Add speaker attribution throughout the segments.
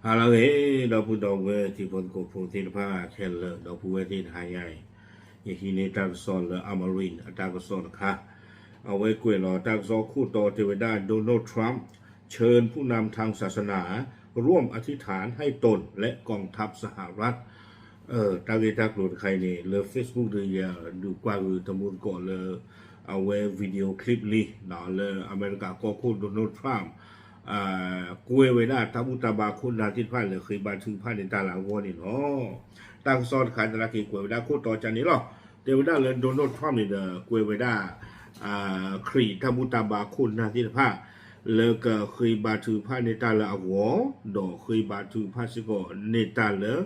Speaker 1: ฮาลาเอดอกพูดอกเวที่คนกูพูดที่ผ้าแค่เลดอกพูดเวที่หายใหญ่ยที่นี่ตากซอนเลยอเมรินตากซอนค่ะเอาไว้กวยรอตากซอคู่ต่อเทวดาโดนัลด์ทรัมป์เชิญผู้นำทางศาสนาร่วมอธิษฐานให้ตนและกองทัพสหรัฐตาเกตากหลุดใครเนี่ยเลยเฟซบุ๊กเลยดูกว่าคือตะมุนก่อนเลยเอาไว้วิดีโอคลิปนี้นะเลยอเมริกาก็คู่โดนัลด์ทรัมป์กวยไว้ได้ทับุตาบาคุณนาทิพย์เลยเคยบันทึกภาพในตาหลังวันนี้เนาะตั้งซอนขายตลาดกวยไว้ได้คู่ต่อจากนี้หรอเดี๋ยวได้เลยโดนัลด์ทรัมป์เนี่ยกวยไว้ได้ครีทับุตาบาคุณนาทิพย์เลยก็เคยบันทึกภาพในตาหลังวันดอกเคยบันทึกภาพสิก็ในตาเลย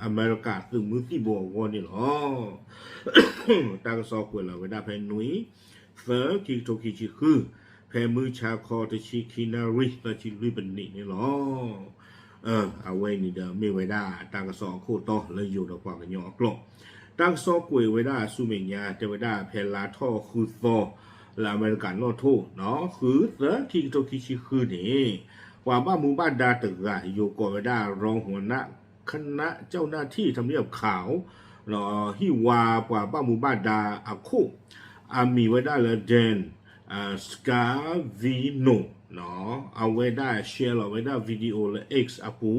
Speaker 1: อเมริกาตึงมือที่บวกวันนี้หรอตั้งซอกวยเราไว้ได้แผ่นนุ้ยเฟอร์กิโตกิชิคือแผ่มือชาคอตชิคินาริตชิริบันนี่นี่หรอเอาไว้นี่เดิมไม่ไว้ได้ตั้งซอคู่ต่อเลยอยู่ดอกกว่ากันยอกลงตั้งซอกวยไว้ได้สุเมียจะไว้ได้แผ่ลาท่อคือซอและอเมริกันโลทูเนาะคือเฟอร์กิโตกิชิคือนี่ว่าบ้านมูบ้านดาตึกอะอยู่ก่อนไว้ได้รองหัวหน้าคณะเจ้าหน้าที่ทำเนียบขาวเนาะฮิวากว่าบ้านมูบ้านดาอาคุมีไว้ได้เลยเดนสกาวิโนเนาะเอาไว้ได้แชร์เอาไว้ได้วิดีโอเลย X อาปู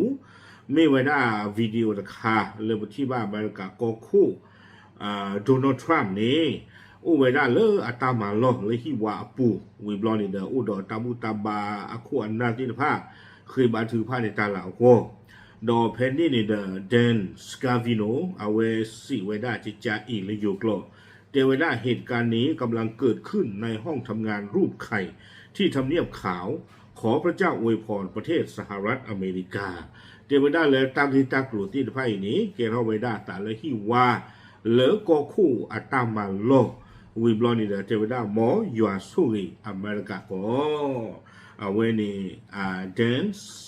Speaker 1: ไม่ไว้ได้วิดีโอราคาเลยที่บ้านอเมริกาก็คู่โดนัลด์ทรัมป์นี่อุไว้ได้เลยอัตมาลอเลยฮิวาอาปูวิบลอนี่เดออุดอตาบุตาบาอาคุอันนาติภาเคยบันทึกภาพในตาหลาวก็ดอเพนนี่นี่เดอเดนสกาวิโนเอาไว้สิไว้ได้จิจ่าอีเลยอยู่กลอเดวด้าเหตุการณ์นี้กำลังเกิดขึ้นในห้องทำงานรูปไข่ที่ทำเนียบขาวขอพระเจ้าอวยพรประเทศสหรัฐอเมริกาเดวด้าเลยตามที่ตากลุ่มที่ไพ่นี้เกณฑ์เอาไว้ได้แต่เลยที่ว่าเหลือก็คู่อัตมาโลวิบลอนี่เดวด้าหมอยูอาสุรีอเมริกาก็เอาไว้นี่เดน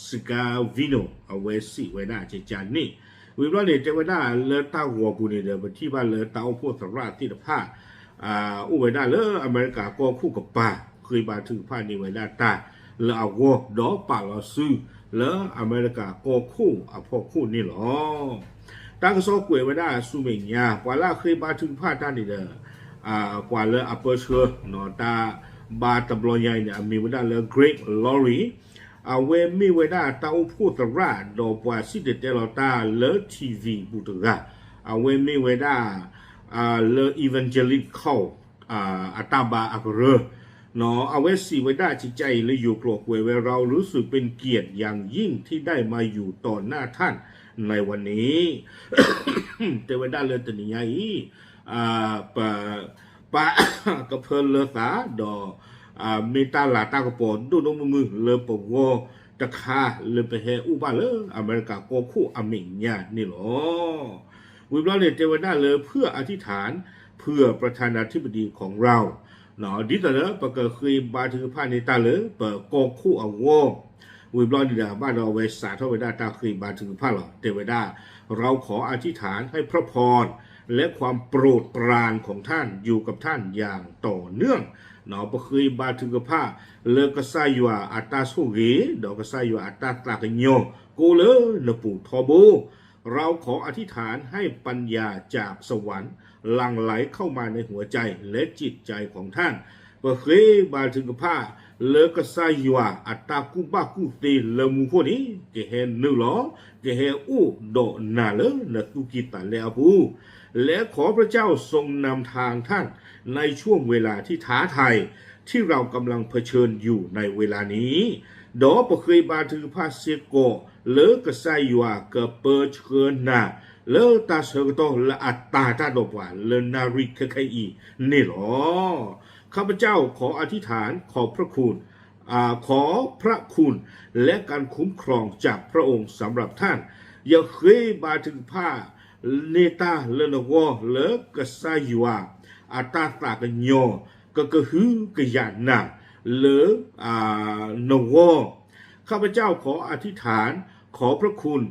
Speaker 1: สกาวิโนเอาไว้สิไว้ได้เจจานี่วิบลอนี่เจวด้าเลือดตาหัวกูนี่เดอที่บ้านเลือดตาพวกสราที่ผ้าอุไว้ได้เลยอเมริกาก็คู่กับป่าเคยบาถึงผ้านี่ไว้ได้ตาแล้วเอาวัวดอป่าเราซื้อแล้วอเมริกาก็คู่พวกคู่นี่หรอตั้งโซ่กวยไว้ได้สุเมียกว่าล่าเคยบาถึงผ้าด้านนี่เดอกว่าเลยอัปเปอร์เชอร์นอตาบาตบลอยใหญ่เนี่ยมีไว้ได้เลยเกรกลอรีเอาเวมีไว้ได้ตาพูดตระดอกว่าสิเดเตลตาเลทีวีบุตระเอาเวมีไว้ได้เลอีเวนเจลิเข้าอัตบาอักเรเนาะเอาไว้สิไว้ได้จิตใจเลยอยู่กลัวเวเรารู้สึกเป็นเกียรติอย่างยิ่งที่ได้มาอยู่ต่อหน้าท่านในวันนี้ แต่ไว้ได้เลยตันี้ไงปะกระเพลเลสาดอมีตาหลาตากระปอนดูน้องมือเลปวอตะคาเลไปเฮอุบาเลอเมริกาโกคู่อเมริกานี่หรอวิบลาเนี่ยเจวนาเลยเพื่ออธิษฐานเพื่อประธานาธิบดีของเราเนาะดิตาเลปะเกเคยบาถือผ้าในตาเลยเปิดโกคู่อวอวิบลาเนี่ยบ้านเราเวสาเทวดาตาเคยบาถือผ้าหรอเทวดาเราขออธิษฐานให้พระพรและความโปรดปรานของท่านอยู่กับท่านอย่างต่อเนื่องเนาะเคยบาถือผ้าเลกษายัวอัตตาสุเกดอกษายัวอัตตาตากโยโกเลนปูทอโบเราขออธิษฐานให้ปัญญาจากสวรรค์หลั่งไหลเข้ามาในหัวใจและจิตใจของท่านเคยบาถือผ้าเลกษายัวอัตตากุบากุเตเลมูโคนี้เกเฮนุลอเกเฮอุโดนาเลนตุกิตาเลอปูและขอพระเจ้าทรงนำทางท่านในช่วงเวลาที่ท้าทายที่เรากำลังเผชิญอยู่ในเวลานี้ดอปเคยบาถือผ้าเซโกเลกษายัวเกเปเชิญนาเลตาเสกโตละอัตตาตาดอกว่าเลนาริคเคอีนี่หรอข้าพเจ้าขออธิษฐานขอพระคุณขอพระคุณและการคุ้มครองจากพระองค์สำหรับท่านอย่าเคยบาถือผ้าเนตาเลนวอเลกษายัวอัตตาตากโยก็คือกยานาเลนวอข้าพเจ้าขออธิษฐานขอพระคุณ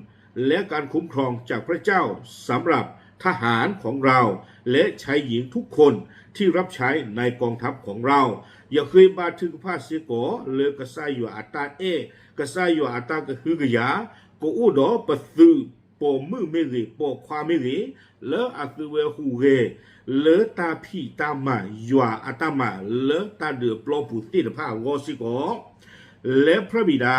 Speaker 1: และการคุ้มครองจากพระเจ้าสำหรับทหารของเราและชายหญิงทุกคน ที่รับใช้ในกองทัพของเราอย่าเคยบาถึงผ้าเสียก่อเลือกระซ่าอยู่อัตตากระซ่าอยู่อัตตากระหือกระยาก็อู้ดอปะซื้อปอมือไม่รีปอความไม่รีเลออัตเวหูเรเลอตาพี่ตามายัวอัตมาเลอตาเดือปลอมผู้ติดผ้าวอสิก่อและพระบิดา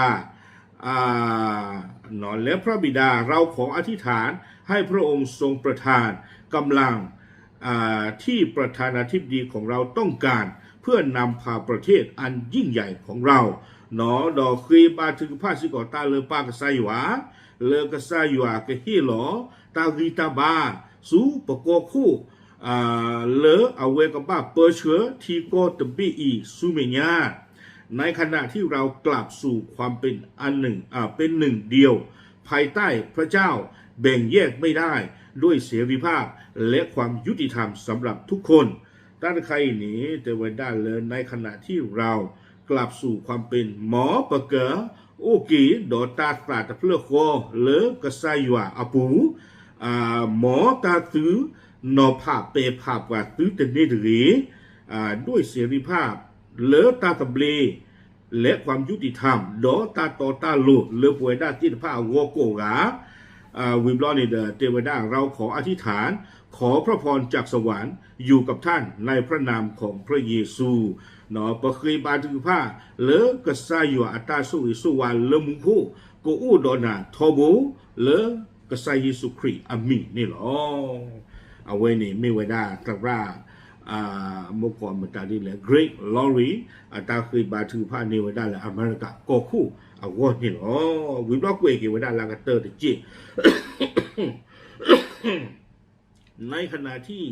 Speaker 1: นอนและพระบิดาเราขออธิษฐานให้พระองค์ทรงประทานกำลังที่ประธานาธิบดีของเราต้องการเพื่อนำพาประเทศอันยิ่งใหญ่ของเราหนอดอกครีบาถึงผ้าสิกอตาเลปากษายวาเลกษายวากะฮีหลอตากีตาบาสูปกคู่เลเอาเวกับบ้าเปอร์เชื้อทีโกตบีอีซูเมียในขณะที่เรากลับสู่ความเป็นอันหนึ่งเป็นหนึ่งเดียวภายใต้พระเจ้าแบ่งแยกไม่ได้ด้วยเสรีภาพและความยุติธรรมสำหรับทุกคนด้านใครหนีแต่วันด้านเลยในขณะที่เรากลับสู่ความเป็นหมอปะเกอโอกีดอตาตาตะเพลโคเลกษายวาอปูหมอตาตื้อนอภาพเปภาพว่าตื้อเตเนดรีด้วยเสรีภาพเลอตาตะเบลและความยุติธรรมดอตาตอตาโลเลป่วยด้านจิตภาพวโกกาวิบลอนี่เทวดาเราขออธิษฐานขอพระพรจากสวรรค์อยู่กับท่านในพระนามของพระเยซูเนาะปะเคยบาถึงผ้าเลอกษาอยู่อัตตาสุอิสุวาเลมุคูโกอูดอนาทอบูเลกษาเยซูคริสต์อามีนี่หรอเอาไว้นี่ไม่ไว้ได้ตราเมื่อก่อนมันตาดีเลย Great Lorry อัตราเคยบาถือผ้าเนวดาและอเมริกาก็คู่เอาวอนี่หรอวิบล็อกเวกิวดาลากาเตอร์จีในขณะที่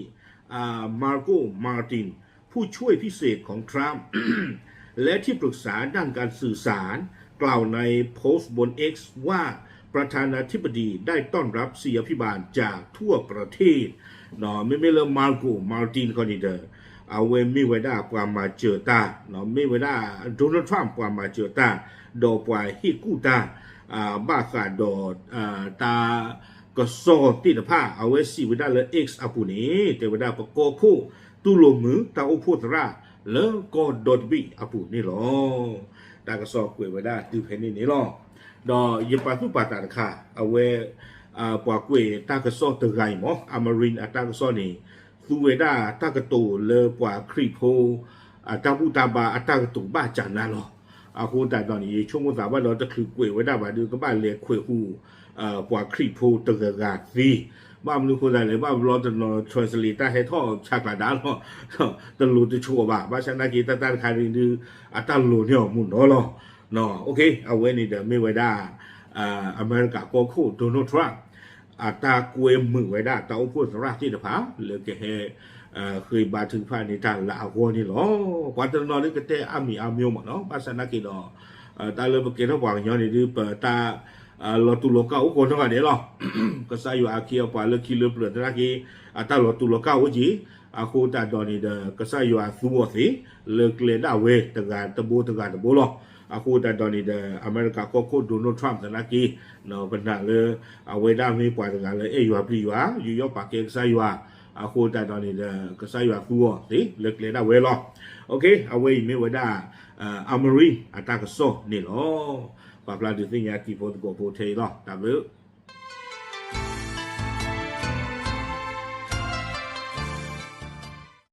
Speaker 1: มาร์โกมาร์ตินผู้ช่วยพิเศษของทรัมป์ และที่ปรึกษาด้านการสื่อสารกล่าวในโพสต์บน X ว่าประธานาธิบดีได้ต้อนรับศิษยาภิบาลจากทั่วประเทศเนาะไม่เลมาร์โกมาร์ตินคนนี้เด้อเอาเวไม่ไว้ได้กว่ามาเจอตาเนาะไม่ไว้ได้โดนัลด์ทรัมป์กว่ามาเจอตาดอกปลายฮิกูตาบ้าขาดดอตาก็โซติดผ้าเอาไว้สิไว้ได้เลย X อาปุนี้แต่ไว้ได้ปะโกคู่ตุลมือตาอุพุตระแล้วก็ดอดบีอาปุนี่หรอตากระสอบกวยไว้ได้ตือเพนนี่หรอดอยิปาตุปาตาค่ะเอาไว้ปากเวตากระสอบตะไกหมออมรินตากระสอบนี่ตูเวด้าตากระตูเลปว่าครีโพตาบูตาบาตากระตูบ้าจานาหรอคุณแต่ตอนนี้ช่วงภาษาว่าเราจะคือกวยไว้ได้ว่าดูก็บ้านเรียกคุยหูปว่าครีโพตะกาซีบ้านรู้คนใดเลยบ้านเราจะนอนทรานสลีต้าให้ท่อชากระดานเนาะตะลุจะชัวบ้าบ้านฉันนักกีตาร์ใครดูตะลุเนี่ยมุนเนาะโอเคเอาไว้นี่เดี๋ยวไม่ไว้ได้อเมริกาก็คู่โดนัลด์ทรัมป์ตากวยมือไว้ได้ตาอุปสราที่จะพาเหลือแค่เคยบาถึงภายในทางลาวหัวนี่หรอปัจจุบันนี้ก็เตะอามีอามิวมาเนาะภาษานักกีฬาตาเลยประเกณฑ์ระหว่างย้อนนี่ดูเปิดตาลอตุโลก้าอุคนทั้งหลายเนี่ยหรอก็ใส่อยู่อาเคียวป่าเลือกคิดเลือกเปลือกนักกีตาลอตุโลก้าอุจีคูตาดอนี่เด้อก็ใส่อยู่อาซูวสิเลือกเลด้าเวตะการตะบูหรอคูตาดอนี่เด้ออเมริกาก็โคตรโดนัลด์ทรัมป์นักกีเนาะเป็นหน้าเลยเวด้ามีป่วยตะการเลยอยู่ปลีอยู่ยอปากเกงใส่อยู่คูตาดอนี่เด้อก็ใส่อยู่อาซูวสิเลือกเลด้าเวหรอโอเคเอาไว้ไม่ไว้ได้อเมริกาตากระโซนี่หรอปาปลาดูสิยาที่พอตัวโพเทหรอตามเลย